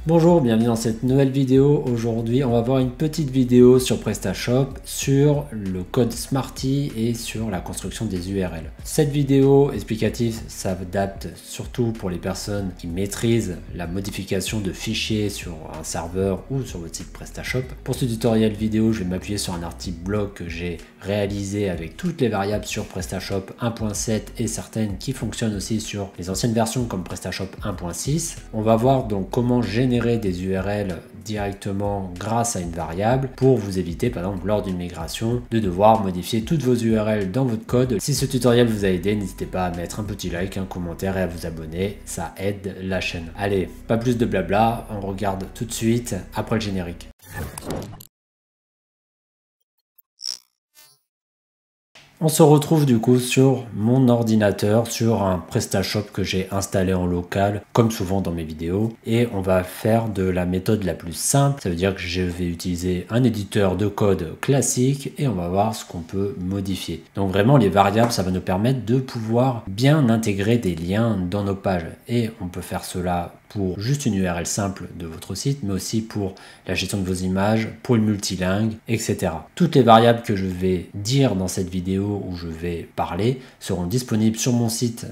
Bonjour, bienvenue dans cette nouvelle vidéo. Aujourd'hui, on va voir une petite vidéo sur PrestaShop, sur le code Smarty et sur la construction des URL. Cette vidéo explicative s'adapte surtout pour les personnes qui maîtrisent la modification de fichiers sur un serveur ou sur votre site PrestaShop. Pour ce tutoriel vidéo, je vais m'appuyer sur un article blog que j'ai réalisé avec toutes les variables sur PrestaShop 1.7 et certaines qui fonctionnent aussi sur les anciennes versions comme PrestaShop 1.6. On va voir donc comment générer des URL directement grâce à une variable pour vous éviter par exemple lors d'une migration de devoir modifier toutes vos URL dans votre code. Si ce tutoriel vous a aidé, n'hésitez pas à mettre un petit like, un commentaire et à vous abonner, ça aide la chaîne. Allez, pas plus de blabla, on regarde tout de suite après le générique. On se retrouve du coup sur mon ordinateur, sur un PrestaShop que j'ai installé en local, comme souvent dans mes vidéos. Et on va faire de la méthode la plus simple. Ça veut dire que je vais utiliser un éditeur de code classique et on va voir ce qu'on peut modifier. Donc vraiment, les variables, ça va nous permettre de pouvoir bien intégrer des liens dans nos pages. Et on peut faire cela pour juste une URL simple de votre site, mais aussi pour la gestion de vos images, pour le multilingue, etc. Toutes les variables que je vais dire dans cette vidéo où je vais parler seront disponibles sur mon site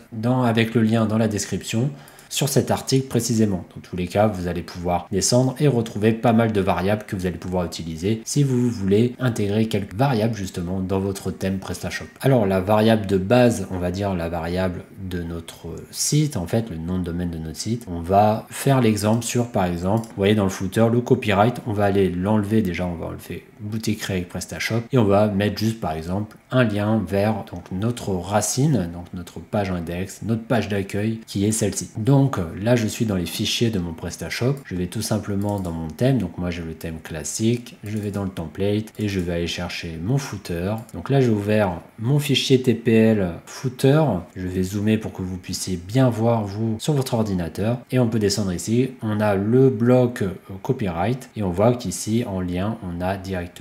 avec le lien dans la description sur cet article précisément. Dans tous les cas, vous allez pouvoir descendre et retrouver pas mal de variables que vous allez pouvoir utiliser si vous voulez intégrer quelques variables justement dans votre thème PrestaShop. Alors la variable de base, on va dire la variable de notre site, en fait le nom de domaine de notre site, on va faire l'exemple sur par exemple, vous voyez dans le footer, le copyright, on va aller l'enlever déjà, on va enlever boutique créée avec PrestaShop et on va mettre juste par exemple un lien vers donc notre racine, donc notre page index, notre page d'accueil qui est celle-ci. Donc là je suis dans les fichiers de mon PrestaShop, je vais tout simplement dans mon thème, donc moi j'ai le thème classique, je vais dans le template et je vais aller chercher mon footer. Donc là j'ai ouvert mon fichier TPL footer, je vais zoomer pour que vous puissiez bien voir vous sur votre ordinateur et on peut descendre ici, on a le bloc copyright et on voit qu'ici en lien on a directement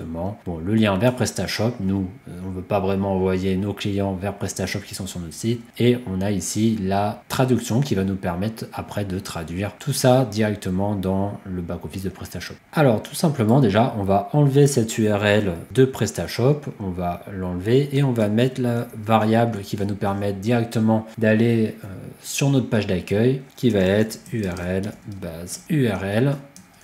le lien vers PrestaShop. Nous on ne veut pas vraiment envoyer nos clients vers PrestaShop qui sont sur notre site et on a ici la traduction qui va nous permettre après de traduire tout ça directement dans le back-office de PrestaShop. Alors tout simplement déjà on va enlever cette URL de PrestaShop, on va l'enlever et on va mettre la variable qui va nous permettre directement d'aller sur notre page d'accueil qui va être URL base URL.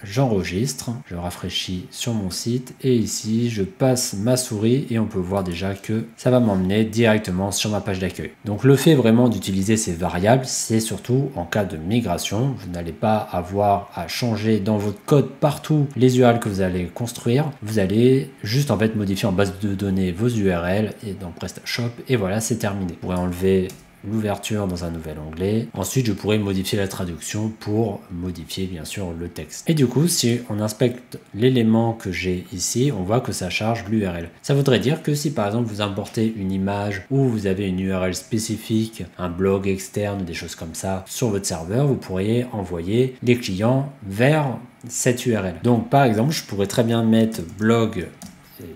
J'enregistre, je rafraîchis sur mon site et ici je passe ma souris et on peut voir déjà que ça va m'emmener directement sur ma page d'accueil. Donc le fait vraiment d'utiliser ces variables, c'est surtout en cas de migration. Vous n'allez pas avoir à changer dans votre code partout les URL que vous allez construire. Vous allez juste en fait modifier en base de données vos URL et dans PrestaShop et voilà, c'est terminé. Vous pourrez enlever l'ouverture dans un nouvel onglet. Ensuite, je pourrais modifier la traduction pour modifier bien sûr le texte. Et du coup, si on inspecte l'élément que j'ai ici, on voit que ça charge l'URL. Ça voudrait dire que si par exemple vous importez une image ou vous avez une URL spécifique, un blog externe, des choses comme ça sur votre serveur, vous pourriez envoyer les clients vers cette URL. Donc par exemple, je pourrais très bien mettre blog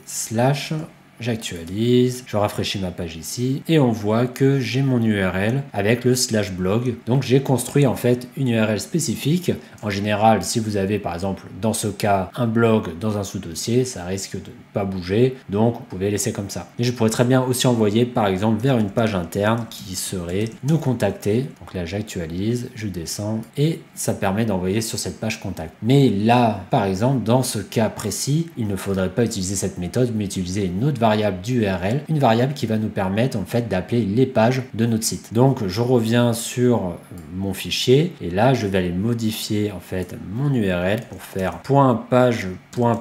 slash. J'actualise, je rafraîchis ma page ici et on voit que j'ai mon URL avec le slash blog. Donc j'ai construit en fait une URL spécifique. En général, si vous avez par exemple dans ce cas un blog dans un sous-dossier, ça risque de ne pas bouger. Donc vous pouvez laisser comme ça. Et je pourrais très bien aussi envoyer par exemple vers une page interne qui serait nous contacter. Donc là j'actualise, je descends et ça permet d'envoyer sur cette page contact. Mais là par exemple dans ce cas précis, il ne faudrait pas utiliser cette méthode mais utiliser une autre variable d'URL, une variable qui va nous permettre en fait d'appeler les pages de notre site. Donc je reviens sur mon fichier et là je vais aller modifier en fait mon URL pour faire .page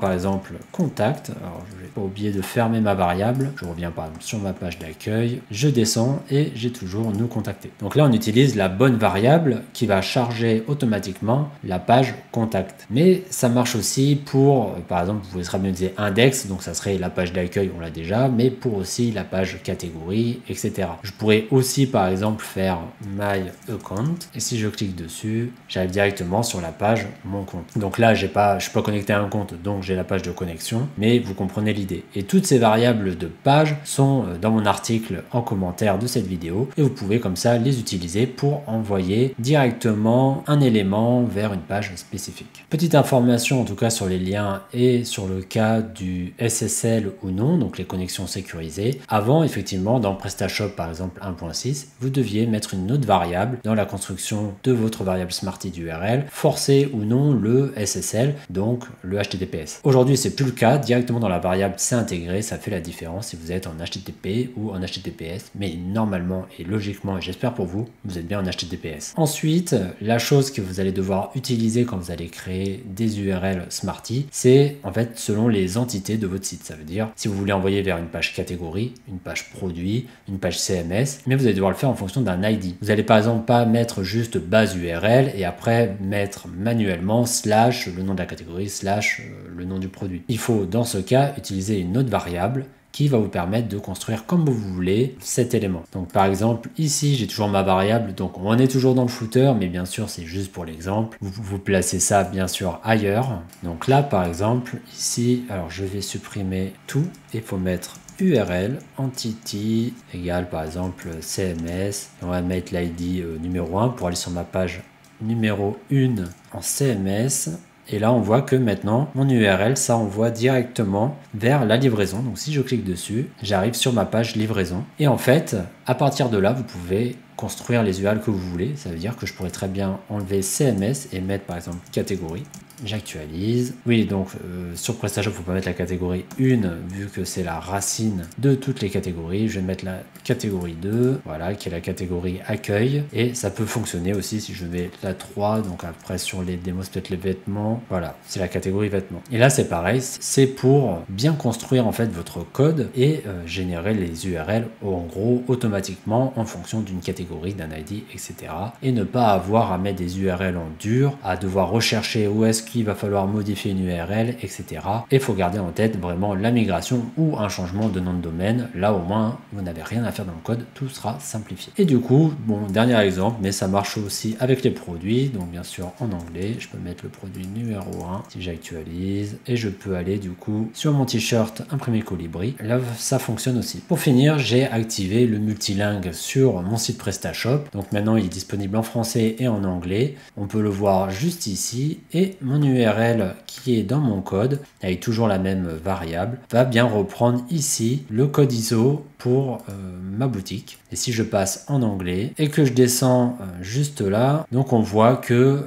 par exemple contact. Alors je vais pas oublier de fermer ma variable. Je reviens par exemple sur ma page d'accueil, je descends et j'ai toujours nous contacter. Donc là on utilise la bonne variable qui va charger automatiquement la page contact. Mais ça marche aussi pour par exemple vous pouvez très bien utiliser index, donc ça serait la page d'accueil, on l'a déjà déjà, mais pour aussi la page catégorie, etc. Je pourrais aussi par exemple faire My Account et si je clique dessus, j'arrive directement sur la page Mon compte. Donc là, je suis pas connecté à un compte, donc j'ai la page de connexion, mais vous comprenez l'idée. Et toutes ces variables de page sont dans mon article en commentaire de cette vidéo et vous pouvez comme ça les utiliser pour envoyer directement un élément vers une page spécifique. Petite information en tout cas sur les liens et sur le cas du SSL ou non, donc les connexions sécurisées. Avant, effectivement, dans PrestaShop par exemple 1.6, vous deviez mettre une autre variable dans la construction de votre variable Smarty d'URL, forcer ou non le SSL, donc le HTTPS. Aujourd'hui, c'est plus le cas, directement dans la variable c'est intégré, ça fait la différence si vous êtes en HTTP ou en HTTPS, mais normalement et logiquement, et j'espère pour vous, vous êtes bien en HTTPS. Ensuite, la chose que vous allez devoir utiliser quand vous allez créer des URL Smarty, c'est en fait selon les entités de votre site. Ça veut dire si vous voulez envoyer vers une page catégorie, une page produit, une page CMS, mais vous allez devoir le faire en fonction d'un ID. Vous n'allez par exemple pas mettre juste base URL et après mettre manuellement slash le nom de la catégorie slash le nom du produit. Il faut dans ce cas utiliser une autre variable qui va vous permettre de construire comme vous voulez cet élément. Donc par exemple ici j'ai toujours ma variable, donc on est toujours dans le footer, mais bien sûr c'est juste pour l'exemple. Vous placez ça bien sûr ailleurs. Donc là par exemple ici, alors je vais supprimer tout et il faut mettre URL entity égale par exemple CMS. On va mettre l'ID numéro 1 pour aller sur ma page numéro 1 en CMS. Et là, on voit que maintenant, mon URL, ça envoie directement vers la livraison. Donc, si je clique dessus, j'arrive sur ma page livraison. Et en fait, à partir de là, vous pouvez construire les URL que vous voulez. Ça veut dire que je pourrais très bien enlever CMS et mettre par exemple catégorie. J'actualise. Oui, donc sur PrestaShop, il ne faut pas mettre la catégorie 1 vu que c'est la racine de toutes les catégories. Je vais mettre la catégorie 2, voilà, qui est la catégorie accueil. Et ça peut fonctionner aussi si je mets la 3. Donc après sur les démos, peut-être les vêtements. Voilà, c'est la catégorie vêtements. Et là, c'est pareil. C'est pour bien construire en fait votre code et générer les URL en gros automatiquement en fonction d'une catégorie, d'un ID, etc. Et ne pas avoir à mettre des URL en dur, à devoir rechercher où est-ce qu'il va falloir modifier une URL, etc. Et il faut garder en tête vraiment la migration ou un changement de nom de domaine. Là, au moins, vous n'avez rien à faire dans le code, tout sera simplifié. Et du coup, bon, dernier exemple, mais ça marche aussi avec les produits. Donc, bien sûr, en anglais, je peux mettre le produit numéro 1 si j'actualise et je peux aller du coup sur mon t-shirt imprimé Colibri. Là, ça fonctionne aussi. Pour finir, j'ai activé le multilingue sur mon site PrestaShop. Donc, maintenant, il est disponible en français et en anglais. On peut le voir juste ici et mon URL qui est dans mon code, avec toujours la même variable, va bien reprendre ici le code ISO pour ma boutique. Et si je passe en anglais et que je descends juste là, donc on voit que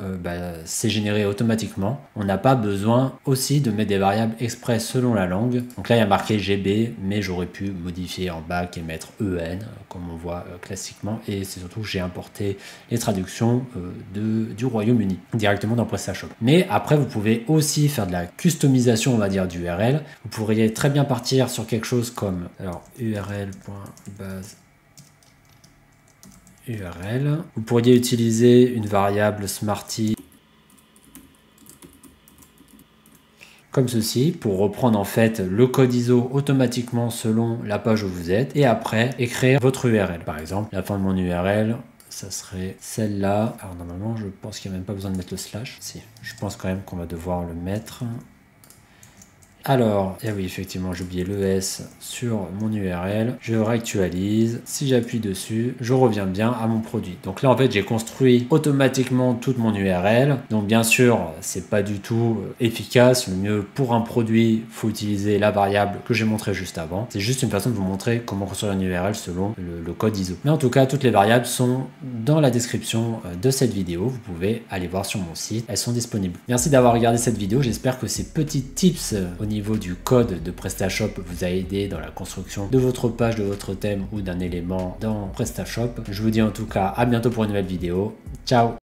c'est généré automatiquement. On n'a pas besoin aussi de mettre des variables exprès selon la langue. Donc là, il y a marqué GB, mais j'aurais pu modifier en bac et mettre EN, comme on voit classiquement. Et c'est surtout que j'ai importé les traductions du Royaume-Uni directement dans PrestaShop. Mais après, vous pouvez aussi faire de la customisation, on va dire, d'URL. Vous pourriez très bien partir sur quelque chose comme alors url.base URL. Vous pourriez utiliser une variable Smarty comme ceci pour reprendre en fait le code ISO automatiquement selon la page où vous êtes et après écrire votre URL. Par exemple, la fin de mon URL, ça serait celle-là. Alors normalement, je pense qu'il n'y a même pas besoin de mettre le slash. Si, je pense quand même qu'on va devoir le mettre. Alors, et oui, effectivement, j'ai oublié le S sur mon URL. Je réactualise. Si j'appuie dessus, je reviens bien à mon produit. Donc là, en fait, j'ai construit automatiquement toute mon URL. Donc, bien sûr, c'est pas du tout efficace. Le mieux pour un produit, faut utiliser la variable que j'ai montré juste avant. C'est juste une façon de vous montrer comment construire une URL selon le code ISO. Mais en tout cas, toutes les variables sont dans la description de cette vidéo. Vous pouvez aller voir sur mon site. Elles sont disponibles. Merci d'avoir regardé cette vidéo. J'espère que ces petits tips au niveau du code de PrestaShop vous a aidé dans la construction de votre page, de votre thème ou d'un élément dans PrestaShop. Je vous dis en tout cas à bientôt pour une nouvelle vidéo. Ciao!